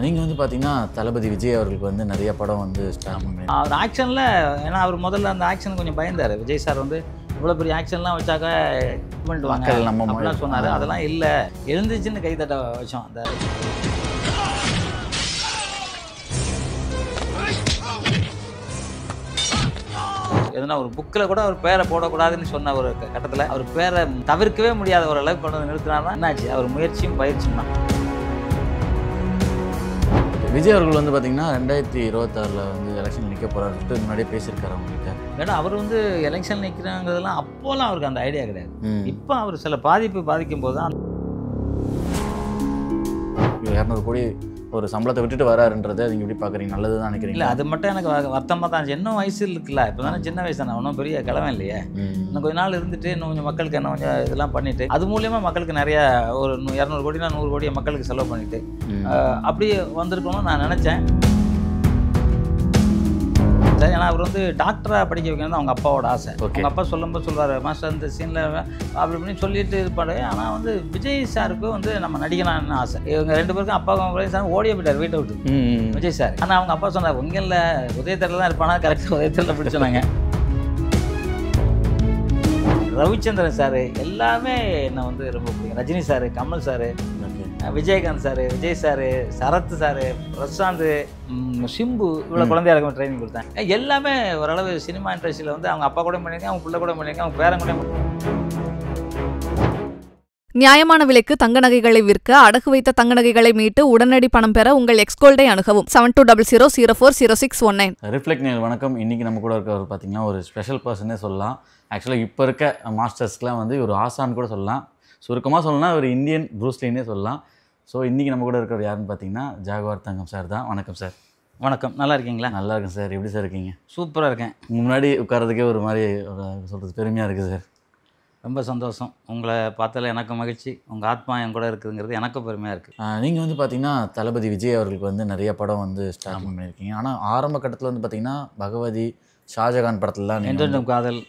நீங்கள் வந்து பார்த்தீங்கன்னா தளபதி விஜய் அவர்களுக்கு வந்து நிறைய படம் வந்து ஸ்டார்ட் பண்ணி அவர் ஆக்ஷனில் ஏன்னா அவர் முதல்ல அந்த ஆக்ஷன் கொஞ்சம் பயந்தார். விஜய் சார் வந்து இவ்வளோ பெரிய ஆக்ஷன்லாம் வச்சாக்க பண்ணிட்டு வாங்க நம்ம அப்படிலாம் சொன்னார். அதெல்லாம் இல்லை, எழுந்துச்சுன்னு கைத்தட்ட வச்சோம். அந்த எதுனா ஒரு புக்கில் கூட அவர் பேரை போடக்கூடாதுன்னு சொன்ன ஒரு கட்டத்தில் அவர் பேரை தவிர்க்கவே முடியாத ஒரு அளவுக்கு கொண்டு வந்து நிறுத்தினார்னா என்னாச்சு, அவர் முயற்சியும் பயிற்சியும் தான். விஜய் அவர்கள் வந்து பார்த்தீங்கன்னா 2026 வந்து எலெக்ஷன் நிற்க போகிறாரு முன்னாடியே பேசியிருக்காரு அவங்ககிட்ட. ஏன்னா அவர் வந்து எலெக்ஷன் நிற்கிறாங்கிறதுலாம் அப்போலாம் அவருக்கு அந்த ஐடியா கிடையாது. இப்போ அவர் சில பாதிக்கும் போது தான் 200 கோடி ஒரு சம்பளத்தை விட்டுட்டு வராருன்றதை நீங்கள் எப்படி பார்க்குறீங்க? நல்லது தான் நினைக்கிறீங்க? இல்லை, அது மட்டும் எனக்கு வருத்தமாக தான். இன்னும் வயசு இருக்குல்ல, இப்போ தானே சின்ன வயசு தானே, ஒன்றும் பெரிய கிழமை இல்லையே. இன்னும் கொஞ்ச நாள் இருந்துட்டு இன்னும் கொஞ்சம் மக்களுக்கு என்ன கொஞ்சம் இதெல்லாம் பண்ணிவிட்டு அது மூலியமாக மக்களுக்கு நிறையா ஒரு 200 கோடினா 100 கோடியை மக்களுக்கு செலவு பண்ணிவிட்டு அப்படியே வந்திருக்கணும்னு நான் நினச்சேன். சரி, ஏன்னா அவர் வந்து டாக்டராக படிக்க வைக்கணும் அவங்க அப்பாவோட ஆசை. அவங்க அப்பா சொல்லும்போது சொல்லுவார், மாஸ்டர் இந்த சீனில் அப்படி இப்படின்னு சொல்லிட்டு இருப்பாரு. ஆனால் வந்து விஜய் சாருக்கு வந்து நம்ம நடிக்கலாம்னு ஆசை. இவங்க 2 பேருக்கும் அப்பாவும் விஜய் சார் ஓடிய போயிட்டார் வீட்டை விட்டு விஜய் சார். ஆனால் அவங்க அப்பா சொன்னார், உங்களில் உதயத்தரில் தான் இருப்பானா, கரெக்டாக உதயத்தரில் பிடிச்சி சொன்னாங்க. ரவிச்சந்திரன் சார் எல்லாமே என்ன வந்து ரொம்ப பிடிக்கும். Rajini sir, Kamal sir, Vijayakanth sir, Vijay sir, Sarath sir, Prashanth, Simbu, இவ்வளோ குழந்தையா இருக்கும் ட்ரைனிங் கொடுத்தேன். எல்லாமே ஓரளவு சினிமா இண்டஸ்ட்ரியில் வந்து அவங்க அப்பா கூட பண்ணியிருக்கேன், அவங்க பிள்ளை கூட பண்ணியிருக்கேன், அவங்க பேரன் கூட. நியாயமான விலைக்கு தங்க நகைகளை விற்க அடகு வைத்த தங்க நகைகளை மீட்டு உடனடி பணம் பெற உங்கள் எக்ஸ்கோல்டை அணுகவும் 7200040619. ரிஃப்ளெக்ட் நேயர் வணக்கம். இன்றைக்கி நம்ம கூட இருக்கவர் பார்த்தீங்கன்னா ஒரு ஸ்பெஷல் பர்சனே சொல்லலாம். ஆக்சுவலாக இப்போ இருக்க மாஸ்டர்ஸ்க்குலாம் வந்து ஒரு ஆசான் கூட சொல்லலாம். சுருக்கமாக சொல்லலாம் ஒரு இந்தியன் ப்ரூஸ்லின்னே சொல்லலாம். ஸோ இன்றைக்கி நம்ம கூட இருக்கிறவர் யாருன்னு பார்த்தீங்கன்னா ஜாகுவார் தங்கம் சார் தான். வணக்கம் சார். வணக்கம், நல்லா இருக்கீங்களா? நல்லா இருக்கேன் சார். எப்படி சார் இருக்கீங்க? சூப்பராக இருக்கேன். முன்னாடி உட்காரதுக்கே ஒரு மாதிரி ஒரு சொல்கிறது பெருமையாக இருக்குது சார். ரொம்ப சந்தோஷம், உங்களை பார்த்தால எனக்கு மகிழ்ச்சி. உங்கள் ஆத்மா என் கூட இருக்குதுங்கிறது எனக்கும் பெருமையாக இருக்குது. நீங்கள் வந்து பார்த்தீங்கன்னா தளபதி விஜய் அவர்களுக்கு வந்து நிறைய படம் வந்து ஸ்டார்ட் பண்ணியிருக்கீங்க. ஆனால் ஆரம்ப கட்டத்தில் வந்து பார்த்தீங்கன்னா பகவதி, ஷாஜகான் படத்துலலாம் என்றென்றும் காதல்,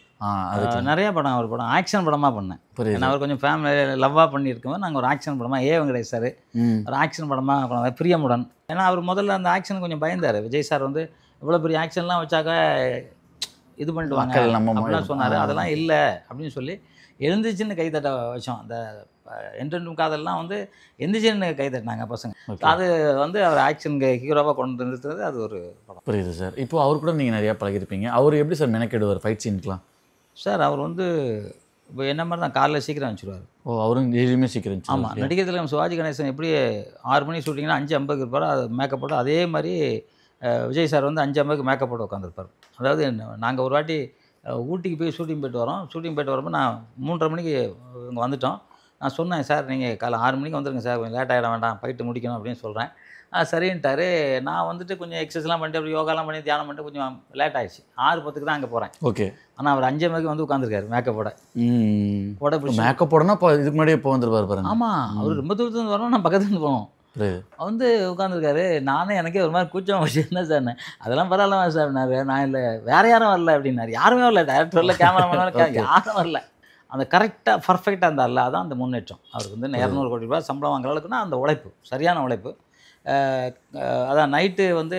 நிறைய படம், அவர் படம் ஆக்ஷன் படமாக பண்ணேன். ஏன்னா அவர் கொஞ்சம் ஃபேமிலி லவ்வாக பண்ணியிருக்கும்போது நாங்கள் ஒரு ஆக்ஷன் படமாக வெங்கடேஷ் சார் ஒரு ஆக்ஷன் படமாக பண்ண பிரியமுடன். ஏன்னா அவர் முதல்ல அந்த ஆக்ஷன் கொஞ்சம் பயந்தார். விஜய் சார் வந்து இவ்வளோ பெரிய ஆக்ஷன்லாம் வச்சாக்க இது பண்ணிட்டு வாங்க அப்படிலாம் சொன்னார். அதெல்லாம் இல்லை அப்படின்னு சொல்லி எழுந்துச்சுன்னு கைத்தட்ட வச்சோம். அந்த என்றென்றும் காதல்லாம் வந்து எந்திரிச்சுன்னு கைத்தட்டினாங்க பசங்க. அது வந்து அவர் ஆக்ஷனுக்கு ஹீரோவாக கொண்டு நிறுத்துறது அது ஒரு படம். புரியுது சார். இப்போ அவர் கூட நீங்கள் நிறையா பழகிருப்பீங்க. அவர் எப்படி சார் மெனக்கெடுவார் ஃபைட் சீனுக்குலாம்? சார் அவர் வந்து இப்போ என்ன மாதிரி தான் காலையில் சீக்கிரம் வச்சுருவார். அவரும் டெய்லியுமே சீக்கிரம்? ஆமாம், நடிகத்தில் சிவாஜி கணேசன் எப்படி 6 மணி ஷூட்டிங்னா 5:50 இருப்பார், அது மேக்கப் போட்டு. அதே மாதிரி விஜய் சார் வந்து 5:50 மேக்கப் போட்டு உட்காந்துருப்பார். அதாவது நாங்கள் ஒரு வாட்டி ஊட்டிக்கு போய் ஷூட்டிங் போய்ட்டு வரோம். ஷூட்டிங் போய்ட்டு வரப்போ நான் 3:30 மணிக்கு இங்கே வந்துட்டோம். நான் சொன்னேன், சார் நீங்கள் காலை 6 மணிக்கு வந்துருங்க சார், கொஞ்சம் லேட் ஆகிட வேண்டாம், போயிட்டு முடிக்கணும் அப்படின்னு சொல்கிறேன். சரின்ட்டார். நான் வந்துட்டு கொஞ்சம் எக்ஸசைஸ்லாம் பண்ணிட்டு அப்படி யோகாலாம் பண்ணி தியானம் பண்ணிட்டு கொஞ்சம் லேட் ஆகிடுச்சு. 6:10 தான் அங்கே போகிறேன். ஓகே. ஆனால் அவர் 5:00 வந்து உட்காந்துருக்காரு மேக்கப்போட. மேக்கப் போடனா இதுக்கு முன்னாடியே இப்போ வந்துருப்பார் பாருங்க. ஆமாம், அவர் ரொம்ப தூரத்துலேருந்து வரணும், நான் பக்கத்துலேருந்து போனோம். வந்து உட்காந்துருக்காரு. நானே எனக்கே ஒரு மாதிரி கூச்சம் வச்சு என்ன சார் அதெல்லாம் பரவாயில்ல சார். நான் இல்லை, வேறு யாரும் வரல அப்படின்னாரு. யாருமே வரல, டைரக்டர் வரல, கேமராமேன் வரல, யாரும் வரல. அந்த கரெக்டாக பர்ஃபெக்டாக இருந்தால அதான் அந்த முன்னேற்றம். அவருக்கு வந்து 200 கோடி ரூபாய் சம்பளம் வாங்குற அளவுக்குன்னா அந்த உழைப்பு, சரியான உழைப்பு. அதான் நைட்டு வந்து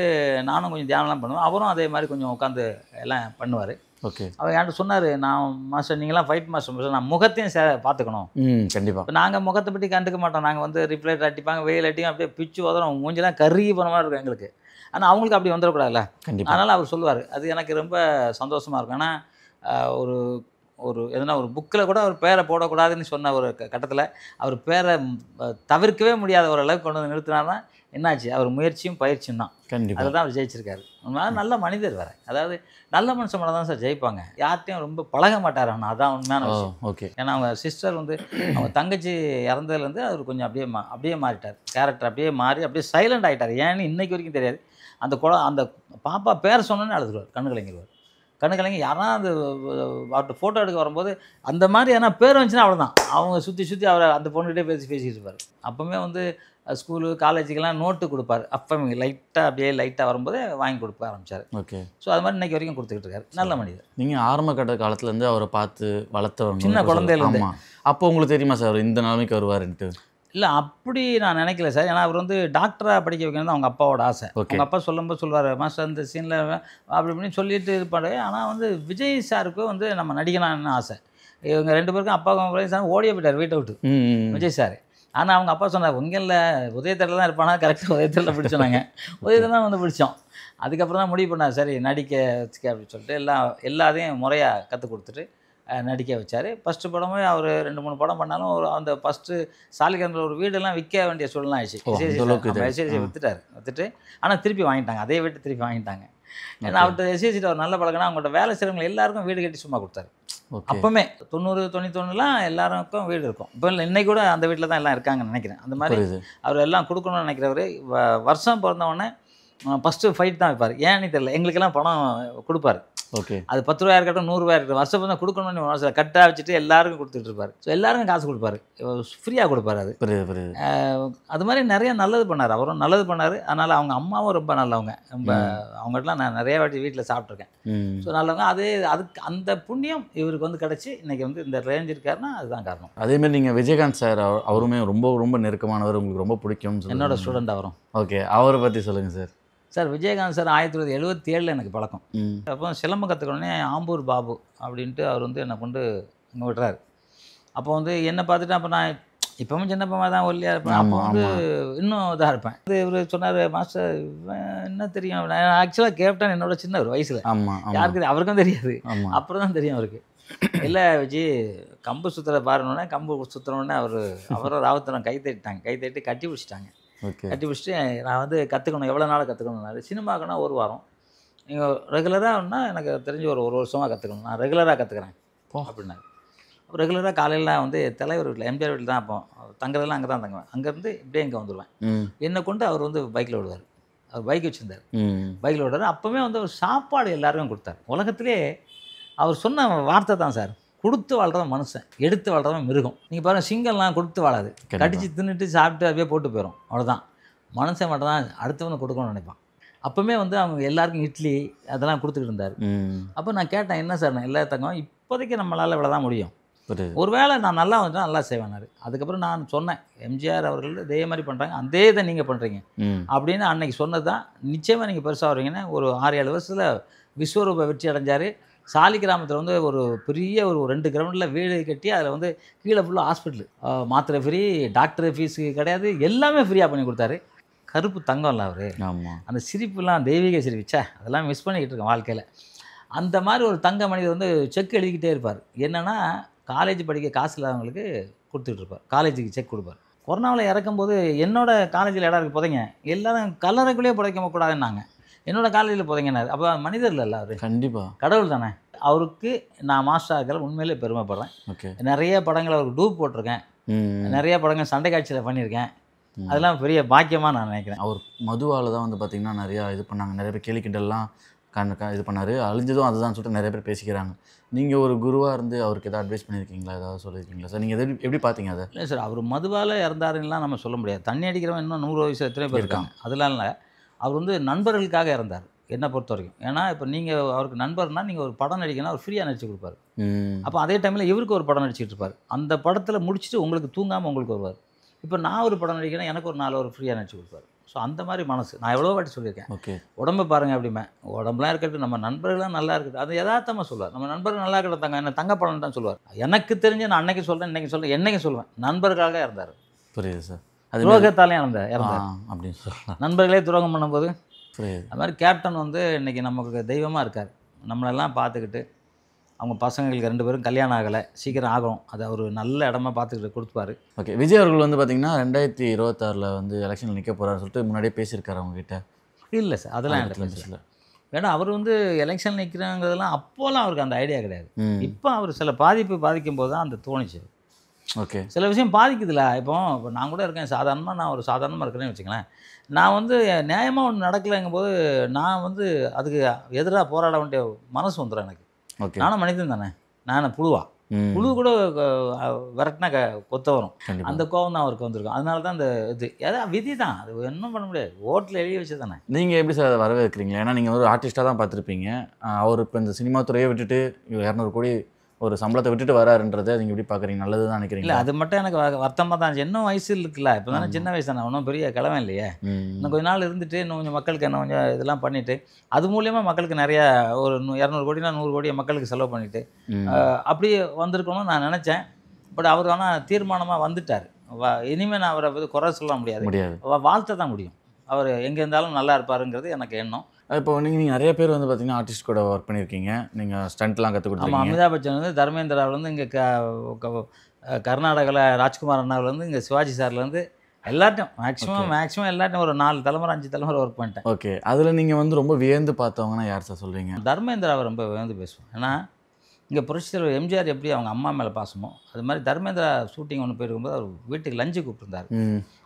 நானும் கொஞ்சம் தியானம்லாம் பண்ணுவேன், அவரும் அதே மாதிரி கொஞ்சம் உட்காந்து எல்லாம் பண்ணுவார். ஓகே. அவர் என்கிட்ட சொன்னார், நான் மாஸ்டர் நீங்களாம் ஃபைட் மாஸ்டர், நான் முகத்தையும் பார்த்துக்கணும். கண்டிப்பாக. இப்போ நாங்கள் முகத்தை பற்றி கண்டுக்க மாட்டோம். நாங்கள் வந்து ரிப்ளைட் அடிப்பாங்க, வெயில் அடிக்கும், அப்படியே பிச்சு உதறோம், மூஞ்செல்லாம் கருகி போன மாதிரி இருக்கும் எங்களுக்கு. ஆனால் அவங்களுக்கு அப்படி வந்துடக்கூடாதுல்ல. அதனால் அவர் சொல்லுவார். அது எனக்கு ரொம்ப சந்தோஷமாக இருக்கும். ஏன்னா ஒரு எதனா ஒரு புக்கில் கூட அவர் பேரை போடக்கூடாதுன்னு சொன்ன ஒரு கட்டத்தில் அவர் பேரை தவிர்க்கவே முடியாத ஒரு அளவுக்கு கொண்டு வந்து நிறுத்தினார்னா என்னாச்சு, அவர் முயற்சியும் பயிற்சியும் தான். கண்டிப்பாக அதில் தான் அவர் ஜெயிச்சிருக்காரு. உண்மையாக நல்ல மனிதர் வேறு. அதாவது நல்ல மனுஷன் மேலே தான் சார் ஜெயிப்பாங்க. யார்ட்டையும் ரொம்ப பழக மாட்டார். ஆனால் அதான் உண்மையான விஷயம். ஓகே. ஏன்னா அவங்க சிஸ்டர் வந்து அவங்க தங்கச்சி இறந்ததுலேருந்து அவர் கொஞ்சம் அப்படியே மாறிட்டார். கேரக்டர் அப்படியே மாறி அப்படியே சைலண்ட் ஆகிட்டார். ஏன்னு இன்னைக்கு வரைக்கும் தெரியாது. அந்த பாப்பா பேர் சொன்னோன்னே அழுதுருவார், கண்ணு கலங்கிடுவார். கண்ணு கலங்கி யாரா அந்த அவர்கிட்ட ஃபோட்டோ எடுக்க வரும்போது அந்த மாதிரி ஏன்னா பேர் வந்துச்சுன்னா அவ்வளோதான். அவங்க சுற்றி அவரை அந்த பொண்ணுகிட்டே பேசிக்கிட்டு இருப்பார். அப்போவுமே வந்து ஸ்கூலு காலேஜுக்கெல்லாம் நோட்டு கொடுப்பார். அப்போ லைட்டாக வரும்போதே வாங்கி கொடுக்க ஆரம்பித்தார். ஓகே. ஸோ அது மாதிரி இன்றைக்கி வரைக்கும் கொடுத்துக்கிட்டு இருக்காரு. நல்ல மனிதர். நீங்கள் ஆரம்ப கட்ட காலத்துலேருந்து அவரை பார்த்து வளர்த்தவங்க, சின்ன குழந்தையிலேருந்து. அப்போ உங்களுக்கு தெரியுமா சார் அவர் இந்த நிலைமைக்கு வருவாருன்ட்டு? இல்லை அப்படி நான் நினைக்கல சார். ஏன்னா அவர் வந்து டாக்டராக படிக்க வைக்கணும் தான் அவங்க அப்பாவோட ஆசை. அவங்க அப்பா சொல்லும்போது சொல்லுவார், மாஸ்டர் இந்த சீனில் அப்படி இப்படின்னு சொல்லிட்டு இருப்பார். ஆனால் வந்து விஜய் சாருக்கும் வந்து நம்ம நடிக்கணும்னு ஆசை. இவங்க 2 பேருக்கும் அப்பாவுக்கும் விஜய் சார் ஓடியே போயிட்டார் வீட்டை விட்டு விஜய் சார். ஆனால் அவங்க அப்பா சொன்னார், உங்களில் உதயத்தில் தான் இருப்பானா, கரெக்டாக உதயத்தில் பிடிச்சோனாங்க. உதயத்தில் தான் வந்து பிடிச்சோம். அதுக்கப்புறம் தான் முடிவு பண்ணார், சரி நடிக்க வச்சுக்க அப்படின்னு சொல்லிட்டு எல்லாத்தையும் முறையாக கற்றுக் கொடுத்துட்டு நடிக்க வச்சார். ஃபஸ்ட்டு படமே அவர் 2-3 படம் பண்ணாலும் அந்த ஃபஸ்ட்டு சாலிகிராமத்தில் ஒரு வீடெல்லாம் விற்க வேண்டிய சூழ்நிலை ஆயிடுச்சு. எஸ்ஏசி விற்றுட்டு ஆனால் திருப்பி வாங்கிட்டாங்க, அதே வீட்டு திருப்பி வாங்கிட்டாங்க. ஏன்னா அவர்கிட்ட எஸ்ஏசிட்ட ஒரு நல்ல பழக்கம்னா அவங்கள்ட்ட வேலை செய்கிறவங்க எல்லாருக்கும் வீடு கட்டி சும்மா கொடுத்தாரு. அப்போவுமே 90-91 எல்லாருக்கும் வீடு இருக்கும். இப்போ இன்னைக்கு கூட அந்த வீட்டில் தான் எல்லாம் இருக்காங்கன்னு நினைக்கிறேன். அந்த மாதிரி அவர் எல்லாம் கொடுக்கணும்னு நினைக்கிறவர். வருஷம் பிறந்தவொடனே ஃபஸ்ட்டு ஃபைட் தான் வைப்பார். ஏன்னு தெரியல, எங்களுக்கெல்லாம் பணம் கொடுப்பாரு. ஓகே, அது 10 ரூபாயா இருக்கட்டும் 100 ரூபாயா இருக்கட்டும், வருஷம் தான் கொடுக்கணும்னு வருஷம் கட்டாக வச்சுட்டு எல்லாருக்கும் கொடுத்துட்டு இருப்பார். ஸோ எல்லாருக்கும் காசு கொடுப்பாரு, ஃப்ரீயாக கொடுப்பாரு. அது அது மாதிரி நிறைய நல்லது பண்ணார். அவரும் நல்லது பண்ணார். அதனால் அவங்க அம்மாவும் ரொம்ப நல்லவங்க. ரொம்ப அவங்ககிட்டலாம் நான் நிறைய வாட்டி வீட்டில் சாப்பிட்ருக்கேன். ஸோ நல்லவங்க. அதுக்கு அந்த புண்ணியம் இவருக்கு வந்து கிடச்சி இன்றைக்கி வந்து இந்த ரேஞ்ச் இருக்காருன்னா அதுதான் காரணம். அதேமாதிரி நீங்கள் விஜயகாந்த் சார் அவருமே ரொம்ப ரொம்ப நெருக்கமானவர், உங்களுக்கு ரொம்ப பிடிக்கும். என்னோட ஸ்டூடெண்ட் அவரும். ஓகே, அவரை பற்றி சொல்லுங்கள் சார். சார் விஜயகாந்த் சார் 1977 எனக்கு பழக்கம். அப்போ சிலம்பம் கற்றுக்கணுன்னே ஆம்பூர் பாபு அப்படின்ட்டு அவர் வந்து என்னை கொண்டு அங்கே விட்டுறாரு. அப்போ வந்து என்னை பார்த்துட்டு அப்போ நான் இப்போவும் சின்னப்பமா தான் ஒல்லியாக இருப்பேன். அப்போ வந்து இன்னும் இதாக இருப்பேன். இவர் சொன்னார், மாஸ்டர் என்ன தெரியும், நான் ஆக்சுவலாக கேப்டன் என்னோட சின்ன ஒரு வயசில். யாருக்கு அவருக்கும் தெரியாது, அப்புறம் தான் தெரியும் அவருக்கு. இல்லை விஜய் கம்பு சுற்றுற பாருனோடனே கம்பு சுற்றுனோடனே அவரை ராவத்தனம் கை தட்டி கட்டி பிடிச்சிட்டாங்க. கட்டி பிடிச்சிட்டு நான் வந்து கற்றுக்கணும், எவ்வளோ நாள் கற்றுக்கணும்னாரு. சினிமாக்குன்னா 1 வாரம், நீங்கள் ரெகுலராகனா எனக்கு தெரிஞ்சு ஒரு வருஷமாக கற்றுக்கணும், நான் ரெகுலராக கற்றுக்குறேன் அப்படின்னாரு. ரெகுலராக காலையில் வந்து தலைவர் வீட்டில் எம்ஜிஆர் வீட்டில் தான் அப்போ தங்குறதெல்லாம் அங்கே தான் தங்குவேன். அங்கேருந்து இப்படியே இங்கே வந்துடுவேன். என்னை கொண்டு அவர் வந்து பைக்கில் விடுவார். அவர் பைக் வச்சுருந்தார், பைக்கில் விடுவார். அப்போவே வந்து அவர் சாப்பாடு எல்லாருக்கும் கொடுத்தார். உலகத்திலே அவர் சொன்ன வார்த்தை தான் சார், கொடுத்து வாழ்கிறவன் மனுஷன், எடுத்து வாழ்கிறவன் மிருகம். நீங்கள் பாருங்கள், சிங்கம்லாம் கொடுத்து வாழாது, கடிச்சு தின்னுட்டு சாப்பிட்டு அப்படியே போட்டு போயிடும், அவ்வளோதான். மனுஷன் மட்டும் தான் அடுத்தவனை கொடுக்கணும்னு நினைப்பான். அப்போவுமே வந்து அவங்க எல்லாருக்கும் இட்லி அதெல்லாம் கொடுத்துக்கிட்டு இருந்தார். அப்போ நான் கேட்டேன், என்ன சார் நான் எல்லா தங்கம் இப்போதைக்கு நம்மளால் இவ்வளோ தான் முடியும், ஒருவேளை நான் நல்லா வந்துட்டா நல்லா செய்வேனாரு. அதுக்கப்புறம் நான் சொன்னேன், எம்ஜிஆர் அவர்கள் இதே மாதிரி பண்ணுறாங்க, அதே இதை நீங்கள் பண்ணுறீங்க அப்படின்னு அன்னைக்கு சொன்னது தான். நிச்சயமாக நீங்கள் பெருசாக வருவீங்கன்னா ஒரு 6-7 வருஷத்தில் விஸ்வரூப வெற்றி அடைஞ்சார். சாலிகிராமத்தில் வந்து ஒரு பெரிய ஒரு 2 கிரவுண்டில் வீடு கட்டி அதில் வந்து கீழே ஃபுல்லாக ஹாஸ்பிட்டலு, மாத்திரை ஃப்ரீ, டாக்டர் ஃபீஸு கிடையாது, எல்லாமே ஃப்ரீயாக பண்ணி கொடுத்தாரு. கருப்பு தங்கம்ல அவர். அந்த சிரிப்புலாம் தெய்வீக சிரிப்பிச்சா, அதெல்லாம் மிஸ் பண்ணிக்கிட்டு இருக்கேன் வாழ்க்கையில். அந்த மாதிரி ஒரு தங்க மனிதர் வந்து செக் எழுதிக்கிட்டே இருப்பார். என்னென்னா காலேஜ் படிக்க காசு இல்லாதவங்களுக்கு கொடுத்துட்டு இருப்பார், காலேஜுக்கு செக் கொடுப்பார். கொரோனாவில் இறக்கும்போது என்னோட காலேஜில் இடம் இருக்குது புதைங்க, எல்லாரும் கல்லறைக்குள்ளேயே புதைக்க கூடாதுன்னாங்க, என்னோட காலேஜில் புதைங்கினார். அப்போ மனிதர் இல்லைல்ல அவர், கண்டிப்பாக கடவுள் தானே. அவருக்கு நான் மாஸ்டர் ஆகிற உண்மையிலே பெருமைப்படுறேன். நிறைய படங்கள் அவருக்கு டூப் போட்டிருக்கேன், நிறைய படங்கள் சண்டை காட்சியில் பண்ணியிருக்கேன். அதெல்லாம் பெரிய பாக்கியமாக நான் நினைக்கிறேன். அவர் மதுவால் தான் வந்து பார்த்திங்கன்னா நிறையா இது பண்ணாங்க, நிறைய பேர் கேலி கிண்டல்லாம் இது பண்ணார், அழிஞ்சதும் அதுதான் சொல்லிட்டு நிறைய பேர் பேசிக்கிறாங்க. நீங்கள் ஒரு குருவாக இருந்து அவருக்கு எதாவது அட்வைஸ் பண்ணியிருக்கீங்களா, ஏதாவது சொல்லியிருக்கீங்களா சார்? நீங்கள் எப்படி பார்த்தீங்க அதை? இல்லை சார், அவர் மதுவால் இறந்தாருன்னெலாம் நம்ம சொல்ல முடியாது. தண்ணி அடிக்கிறவன் இன்னும் 100 வயசு எத்தனை பேர் இருக்காங்க, அதெல்லாம் இல்லை. அவர் வந்து நண்பர்களுக்காக இறந்தார் என்னை பொறுத்த வரைக்கும். ஏன்னா இப்போ நீங்கள் அவருக்கு நண்பர்னால் நீங்கள் ஒரு படம் நடிக்கணும், அவர் ஃப்ரீயாக நடிச்சு கொடுப்பாரு. அப்போ அதே டைமில் இவருக்கு ஒரு படம் நடிச்சிட்டு இருப்பார். அந்த படத்தில் முடிச்சுட்டு உங்களுக்கு தூங்காமல் உங்களுக்கு வருவார். இப்போ நான் ஒரு படம் நடிக்கிறேன், எனக்கு ஒரு 4 ஒரு ஃப்ரீயாக நடிச்சு கொடுப்பார். ஸோ அந்த மாதிரி மனசு நான் எவ்வளோ வாட்டி சொல்லியிருக்கேன். ஓகே, உடம்பு பாருங்கள் அப்படிமே, உடம்புலாம் இருக்கட்டும், நம்ம நண்பர்கள்லாம் நல்லா இருக்குது, அது யதார்த்தமாக சொல்லுவார். நம்ம நண்பர்கள் நல்லா இருக்கட்டும் தங்க, என்ன தங்க படம் தான் சொல்லுவார். எனக்கு தெரிஞ்சு நான் அன்னைக்கு சொல்கிறேன், இன்றைக்கி சொல்கிறேன், என்னைக்கு சொல்லுவேன், நண்பர்களுக்காக இறந்தார். புரியுது சார். அது துரோகத்தாலையும் இறந்தார் அப்படின்னு சொல்லலாம். நண்பர்களே துரோகம் பண்ணும்போது புரியுது. அது மாதிரி கேப்டன் வந்து இன்றைக்கி நமக்கு தெய்வமாக இருக்கார். நம்மளெல்லாம் பார்த்துக்கிட்டு அவங்க பசங்களுக்கு 2 பேரும் கல்யாணம் ஆகலை, சீக்கிரம் ஆகும், அது அவர் நல்ல இடமா பார்த்துக்கிட்டு கொடுப்பாரு. ஓகே, விஜய் அவர்கள் வந்து பார்த்திங்கன்னா 2026 வந்து எலெக்ஷனில் நிற்க போகிறாரு சொல்லிட்டு முன்னாடியே பேசியிருக்காரு அவங்ககிட்ட. இல்லை சார், அதெல்லாம் இல்லை. ஏன்னா அவர் வந்து எலெக்ஷன் நிற்கிறாங்கிறதெல்லாம் அப்போலாம் அவருக்கு அந்த ஐடியா கிடையாது. இப்போ அவர் சில பாதிக்கும் போது தான் அந்த தோணுச்சு. ஓகே, சில விஷயம் பாதிக்குதுல்ல. இப்போ நான் கூட இருக்கேன், நான் ஒரு சாதாரணமாக இருக்கிறேன்னு வச்சுங்களேன். நான் வந்து நியாயமாக ஒன்று நடக்கலைங்கும் போது நான் வந்து அதுக்கு எதிராக போராட வேண்டிய மனசு வந்துடும் எனக்கு. ஓகே, நானும் மனிதன் தானே, நான் புழு கூட விரட்டினா கொத்த வரும். அந்த கோவம் தான் அவருக்கு வந்திருக்கும். அதனால தான் அந்த இது ஏதாவது விதி தான், அது ஒன்றும் பண்ண முடியாது, ஓட்டில் எழுதி வச்சு தானே. நீங்கள் எப்படி சார் அதை வரவேற்கிறீங்க? ஏன்னா நீங்கள் ஒரு ஆர்டிஸ்ட்டாக தான் பார்த்துருப்பீங்க. அவர் இப்போ இந்த சினிமா துறையை விட்டுட்டு 200 கோடி ஒரு சம்பளத்தை விட்டுட்டு வராருன்றதை நீங்கள் எப்படி பார்க்குறீங்க? நல்லது தான் நினைக்கிறீங்க? இல்லை, அது மட்டும் எனக்கு வருத்தமாக தான் இருந்துச்சு. இன்னும் வயசு இருக்குல்ல, இப்போ தானே சின்ன வயசு தானே, ஒன்றும் பெரிய கிழமை இல்லையே. இன்னும் கொஞ்ச நாள் இருந்துட்டு இன்னும் கொஞ்சம் மக்களுக்கு என்ன கொஞ்சம் இதெல்லாம் பண்ணிவிட்டு அது மூலியமாக மக்களுக்கு நிறையா ஒரு 200 கோடினா 100 கோடியை மக்களுக்கு செலவு பண்ணிவிட்டு அப்படி வந்திருக்கணும்னு நான் நினச்சேன். பட் அவர் ஆனால் தீர்மானமாக வந்துட்டார். இனிமேல் நான் அவரை குறை சொல்ல முடியாது, வாழ்த்த தான் முடியும். அவர் எங்கே இருந்தாலும் நல்லா இருப்பாருங்கிறது எனக்கு எண்ணம். இப்போ நீங்கள் நிறைய பேர் வந்து பார்த்தீங்கன்னா ஆர்டிஸ்ட் கூட ஒர்க் பண்ணியிருக்கீங்க, நீங்கள் ஸ்டண்ட்லாம் கற்றுக் கொடுத்தீங்க. அமிதாப் பச்சன் வந்து தர்மேந்திராவிலேருந்து இங்கே கர்நாடகாவில் ராஜ்குமார் அண்ணாவிலேருந்து இங்கே சிவாஜி சார்லேருந்து எல்லாட்டும் மேக்ஸிமம் எல்லாட்டும் ஒரு 4 தலைமுறை 5 தலைமுறை ஒர்க் பண்ணிட்டேன். ஓகே, அதில் நீங்கள் வந்து ரொம்ப வியந்து பார்த்தவங்கன்னா யார் சார் சொல்கிறீங்க? தர்மேந்திராவை ரொம்ப வியந்து பேசுவேன். ஏன்னா இங்கே புரட்சித்தலைவர் எம்ஜிஆர் எப்படி அவங்க அம்மா மேலே பாசமோ அது மாதிரி தர்மேந்திரா ஷூட்டிங் ஒன்று போயிருக்கும்போது அவர் வீட்டுக்கு லஞ்சு கூப்பிட்டுருந்தார்.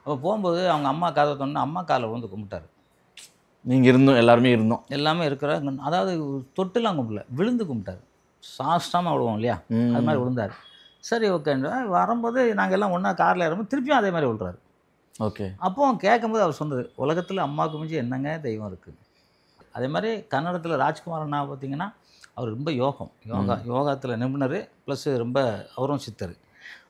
அப்போ போகும்போது அவங்க அம்மா காதை தோணுன்னு அம்மா காலை வந்து கும்பிட்டார். நீங்கள் இருந்தோம், எல்லாமே இருக்கிற, அதாவது தொட்டுலாம் கும்பிடல, விழுந்து கும்பிட்டார். சாஷ்டாமல் விழுவோம் இல்லையா, அது மாதிரி விழுந்தார். சரி ஓகேன்ற வரும்போது நாங்கள் எல்லாம் ஒன்றா காரில் ஏறும்போது திருப்பியும் அதே மாதிரி விழுறாரு. ஓகே, அப்போ கேட்கும்போது அவர் சொன்னது, உலகத்தில் அம்மாவுக்கு மிஞ்சி என்னங்க தெய்வம் இருக்குது. அதே மாதிரி கன்னடத்தில் ராஜ்குமார் அண்ணா பார்த்திங்கன்னா அவர் ரொம்ப யோகத்தில் நிபுணர், ப்ளஸ் ரொம்ப அவரும் சித்தர்.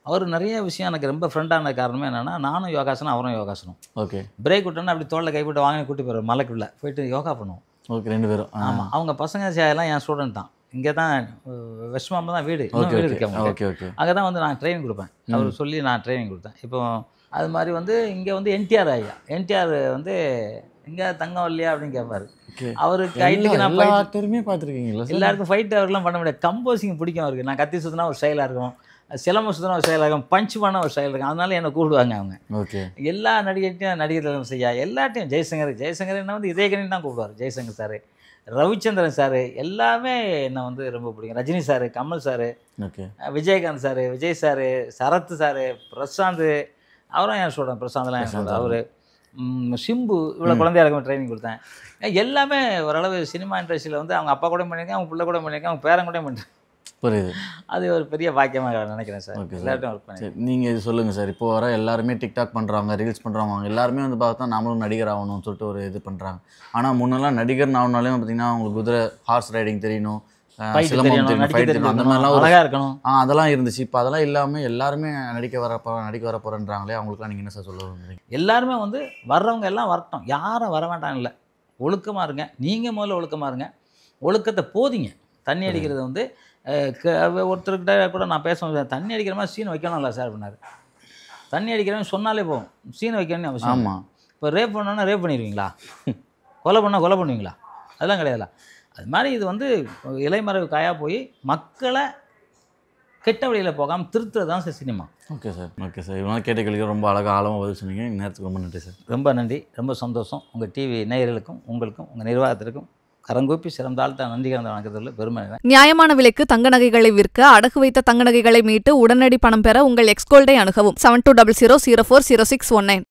அவர் நிறைய விஷயம் எனக்கு ரொம்ப ஃப்ரெண்டான காரணமே என்னென்னா, நானும் யோகாசனம் அவரும் யோகாசனம். ஓகே, பிரேக் விட்டோன்னா அப்படி தோளில் கைப்பட்டு வாங்கி கூட்டி போயிடுவார், மலைக்குள்ளே போயிட்டு யோகா பண்ணுவோம். ஓகே, 2 பேரும். ஆமாம், அவங்க பசங்க எல்லாம் என் ஸ்டூடெண்ட் தான். இங்கே தான் வெஸ்ட்மாம்பு தான் வீடு இருக்கு. ஓகே ஓகே, அங்கே தான் வந்து நான் ட்ரைனிங் கொடுப்பேன். அவர் சொல்லி நான் ட்ரைனிங் கொடுத்தேன். இப்போ அது மாதிரி வந்து இங்கே வந்து என்டிஆர் வந்து இங்கே தங்கம் இல்லையா அப்படின்னு கேட்பாரு. அவருக்கு ஹைட்டுக்கு நான் பார்த்துருக்கீங்களா? எல்லாருக்கும் ஃபைட் அவர்லாம் பண்ண முடியாது. கம்போசிங் பிடிக்கும் அவருக்கு. நான் கத்தி சுற்றினா ஒரு ஸ்டைலாக இருக்கும், சிலம்பு சுற்றினா ஒரு ஸ்டைலாக இருக்கும், பஞ்ச் பண்ண ஒரு ஸ்டைல் இருக்கும். அதனால என்னை கூப்பிடுவாங்க அவங்க. ஓகே, எல்லா நடிகர்களும் செய்யா எல்லாட்டையும் ஜெய்சங்கர் என்ன வந்து இதயகனின்னு தான் கூப்பிடுவார். ஜெய்சங்கர் சார், ரவிச்சந்திரன் சார் எல்லாமே என்னை வந்து ரொம்ப பிடிக்கும். Rajini sir, Kamal sir, okay, Vijayakanth sir, Vijay sir, Sarath sir, Prashanth, அவரும் என் சொல்கிறேன், பிரசாந்த்லாம் என் சொல்கிறேன். அவர் சிம்பு, இவ்வளோ குழந்தையா இருக்கும் ட்ரைனிங் கொடுத்தேன். எல்லாமே ஓரளவு சினிமா இண்டஸ்ட்ரியில் வந்து அவங்க அப்பா கூட பண்ணியிருக்கேன், அவங்க பிள்ளை கூட பண்ணியிருக்கேன், அவங்க பேரன் கூட பண்ணியிருக்கேன். புரியுது. அது ஒரு பெரிய பாக்கியமாக நினைக்கிறேன் சார். எல்லார்ட்டும் ஒர்க் பண்ணி. நீங்கள் இது சொல்லுங்கள் சார், இப்போ வர எல்லாருமே டிக்டாக் பண்ணுறாங்க, ரீல்ஸ் பண்ணுறாங்க, அவங்க எல்லாருமே வந்து பார்த்தா நம்மளும் நடிகர் ஆகணும்னு சொல்லிட்டு ஒரு இது பண்ணுறாங்க. ஆனால் முன்னெல்லாம் நடிகர் ஆகணுனாலே பார்த்தீங்கன்னா அவங்களுக்கு குதிரை ஹார்ஸ் ரைடிங் தெரியணும், சிலம்பம் தெரியணும், ஃபைட் தெரியணும், அந்த மாதிரிலாம் அழகாக இருக்கணும். அதெல்லாம் இருந்துச்சு. இப்போ அதெல்லாம் இல்லாமல் எல்லாருமே நடிக்க வர போகிறேன்றாங்களே, அவங்களுக்குலாம் நீங்கள் என்ன சார் சொல்ல விரும்புறீங்க? எல்லாருமே வந்து வர்றவங்க எல்லாம் வரட்டும், யாரும் வர வேண்டாம் இல்லை, ஒழுக்கமாக இருங்க. நீங்கள் முதல்ல ஒழுக்கமாக இருங்க, ஒழுக்கத்தை போதிங்க. தண்ணி அடிக்கிறது வந்து ஒருத்தர்கிட்ட கூட நான் பேச, தண்ணி அடிக்கிற மாதிரி சீன் வைக்கணும்ல சார் அப்படின்னாரு. தண்ணி அடிக்கிறவங்க சொன்னாலே போகும், சீன் வைக்கணும்னு அவசியம். ஆமாம். இப்போ ரேப் பண்ணோன்னா ரேப் பண்ணிடுவீங்களா? கொலை பண்ணால் கொலை பண்ணுவீங்களா? அதெல்லாம் கிடையாதுல்ல. அது மாதிரி இது வந்து இலைமறைவு காயாக போய் மக்களை கெட்ட வழியில் போகாமல் திருத்துறது தான் சார் சினிமா. ஓகே சார், இவ்வளோ கேட்ட கேள்விக்கு ரொம்ப அழகாக ஆழமாக பதில் சொன்னீங்க. நேரத்துக்கு ரொம்ப நன்றி சார். ரொம்ப நன்றி, ரொம்ப சந்தோஷம். உங்கள் டிவி நேயர்களுக்கும் உங்களுக்கும் உங்கள் நிர்வாகத்திற்கும் கரங்கூப்பி சிறந்தாழ்த்த நன்றி கலந்த வணக்கத்தில் பெருமை. நியாயமான விலைக்கு தங்க நகைகளை விற்க அடகு வைத்த தங்க நகைகளை மீட்டு உடனடி பணம் பெற உங்கள் எக்ஸ்கோல்டை அணுகவும். 7200040619.